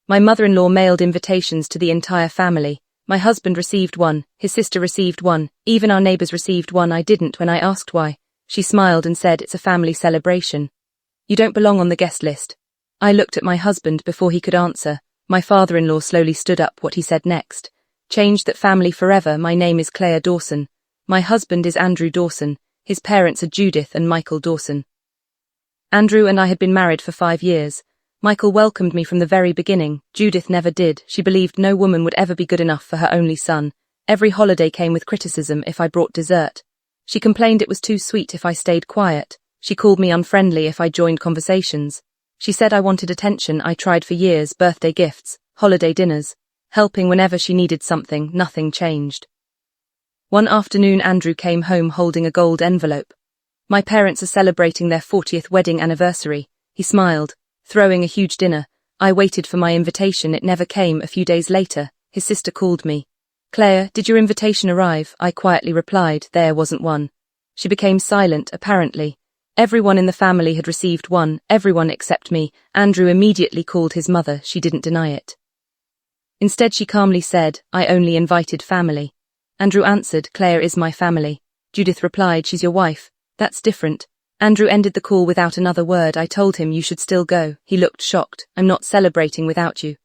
My mother-in-law mailed invitations to the entire family. My husband received one, his sister received one, even our neighbors received one. I didn't when I asked why. She smiled and said it's a family celebration. You don't belong on the guest list. I looked at my husband before he could answer. My father-in-law slowly stood up. What he said next. Changed that family forever. My name is Claire Dawson. My husband is Andrew Dawson. His parents are Judith and Michael Dawson. Andrew and I had been married for 5 years. Michael welcomed me from the very beginning. Judith never did. She believed no woman would ever be good enough for her only son. Every holiday came with criticism if I brought dessert. She complained it was too sweet if I stayed quiet. She called me unfriendly if I joined conversations. She said I wanted attention. I tried for years, birthday gifts, holiday dinners, helping whenever she needed something. Nothing changed. One afternoon Andrew came home holding a gold envelope. My parents are celebrating their 40th wedding anniversary. He smiled, throwing a huge dinner. I waited for my invitation. It never came. A few days later, his sister called me. Claire, did your invitation arrive? I quietly replied, there wasn't one. She became silent, apparently. Everyone in the family had received one, everyone except me. Andrew immediately called his mother. She didn't deny it. Instead she calmly said, I only invited family. Andrew answered, Claire is my family. Judith replied, she's your wife. That's different. Andrew ended the call without another word. I told him you should still go. He looked shocked. I'm not celebrating without you.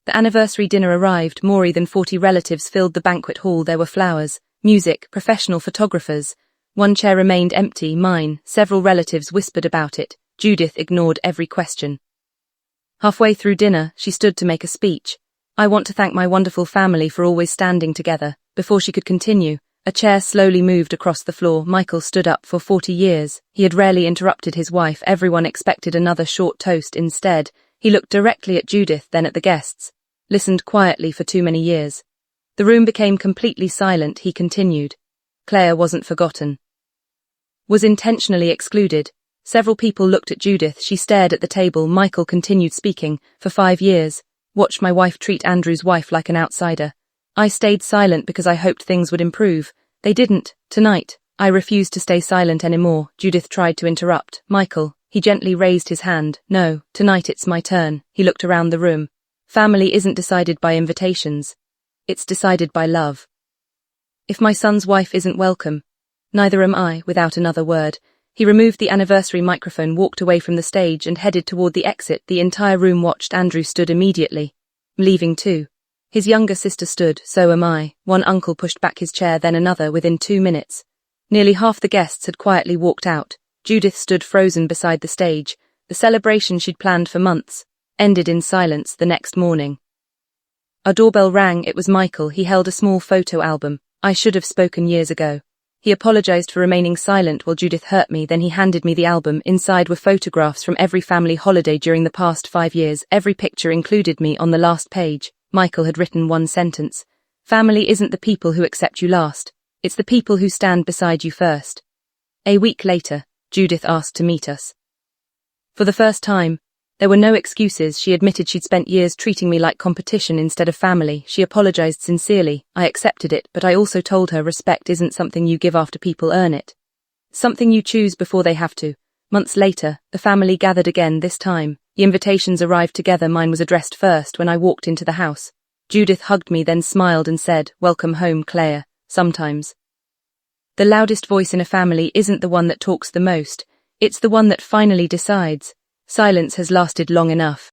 The anniversary dinner arrived. More than 40 relatives filled the banquet hall. There were flowers, music, professional photographers. One chair remained empty, mine. Several relatives whispered about it. Judith ignored every question. Halfway through dinner, she stood to make a speech. I want to thank my wonderful family for always standing together. Before she could continue, a chair slowly moved across the floor. Michael stood up. For 40 years, he had rarely interrupted his wife. Everyone expected another short toast. Instead, he looked directly at Judith, then at the guests. Listened quietly for too many years. The room became completely silent. He continued. Claire wasn't forgotten. Was intentionally excluded. Several people looked at Judith. She stared at the table. Michael continued speaking. For 5 years, watched my wife treat Andrew's wife like an outsider. I stayed silent because I hoped things would improve. They didn't. Tonight, I refused to stay silent anymore. Judith tried to interrupt. Michael, he gently raised his hand. No, tonight it's my turn. He looked around the room. Family isn't decided by invitations. It's decided by love. If my son's wife isn't welcome, neither am I. Without another word, he removed the anniversary microphone, walked away from the stage and headed toward the exit. The entire room watched. Andrew stood immediately. I'm leaving too. His younger sister stood. So am I. One uncle pushed back his chair, then another. Within 2 minutes, nearly half the guests had quietly walked out. Judith stood frozen beside the stage. The celebration she'd planned for months ended in silence. The next morning, our doorbell rang. It was Michael. He held a small photo album. I should have spoken years ago. He apologized for remaining silent while Judith hurt me. Then he handed me the album. Inside were photographs from every family holiday during the past 5 years. Every picture included me. On the last page, Michael had written one sentence. Family isn't the people who accept you last. It's the people who stand beside you first. A week later, Judith asked to meet us. For the first time, there were no excuses. She admitted she'd spent years treating me like competition instead of family. She apologized sincerely. I accepted it, but I also told her respect isn't something you give after people earn it. It's something you choose before they have to. Months later, the family gathered again. This time, the invitations arrived together. Mine was addressed first. When I walked into the house, Judith hugged me, then smiled and said, Welcome home, Claire. Sometimes the loudest voice in a family isn't the one that talks the most. It's the one that finally decides. Silence has lasted long enough.